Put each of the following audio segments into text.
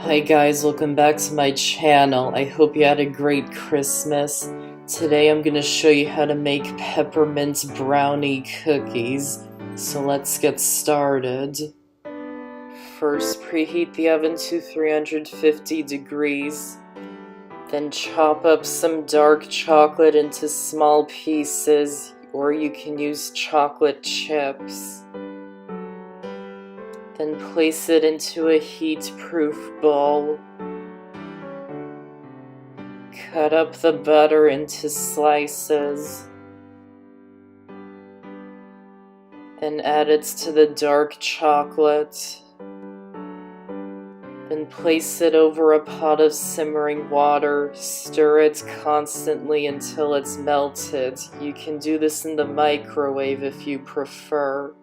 Hi guys, welcome back to my channel. I hope you had a great Christmas. Today I'm going to show you how to make peppermint brownie cookies. So let's get started. First, preheat the oven to 350 degrees. Then chop up some dark chocolate into small pieces, or you can use chocolate chips. Then place it into a heat-proof bowl. Cut up the butter into slices. Then add it to the dark chocolate. Then place it over a pot of simmering water. Stir it constantly until it's melted. You can do this in the microwave if you prefer.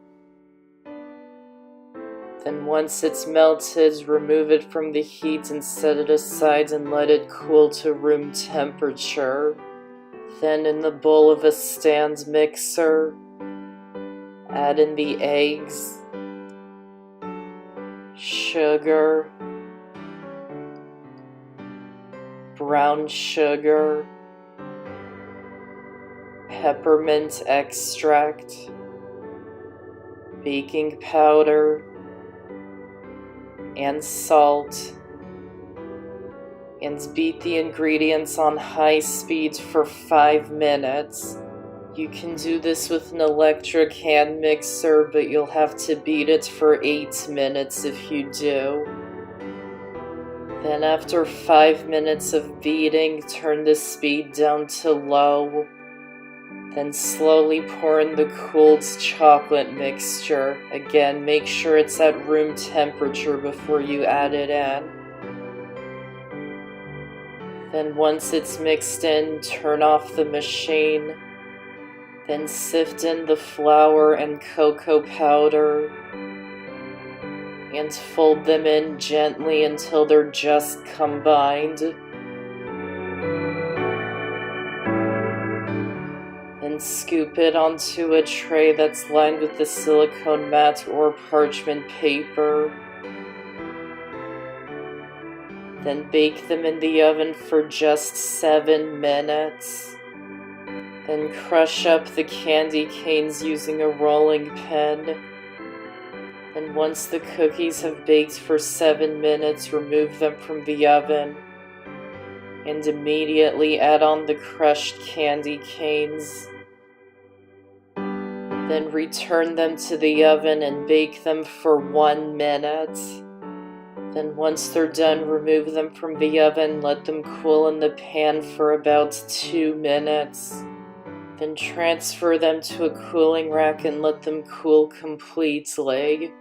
Then once it's melted, remove it from the heat and set it aside and let it cool to room temperature. Then in the bowl of a stand mixer, add in the eggs, sugar, brown sugar, peppermint extract, baking powder, and salt, and beat the ingredients on high speed for 5 minutes. You can do this with an electric hand mixer, but you'll have to beat it for 8 minutes if you do. Then after 5 minutes of beating, turn the speed down to low. Then slowly pour in the cooled chocolate mixture. Again, make sure it's at room temperature before you add it in. Then once it's mixed in, turn off the machine. Then sift in the flour and cocoa powder. And fold them in gently until they're just combined. Then scoop it onto a tray that's lined with the silicone mat or parchment paper. Then bake them in the oven for just 7 minutes. Then crush up the candy canes using a rolling pin. And once the cookies have baked for 7 minutes, remove them from the oven. And immediately add on the crushed candy canes. Then return them to the oven and bake them for 1 minute. Then once they're done, remove them from the oven, let them cool in the pan for about 2 minutes. Then transfer them to a cooling rack and let them cool completely.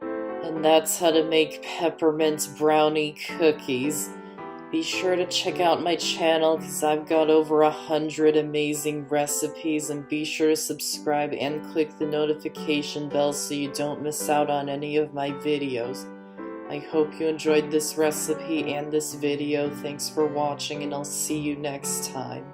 And that's how to make peppermint brownie cookies. Be sure to check out my channel because I've got over 100 amazing recipes, and be sure to subscribe and click the notification bell so you don't miss out on any of my videos. I hope you enjoyed this recipe and this video. Thanks for watching, and I'll see you next time.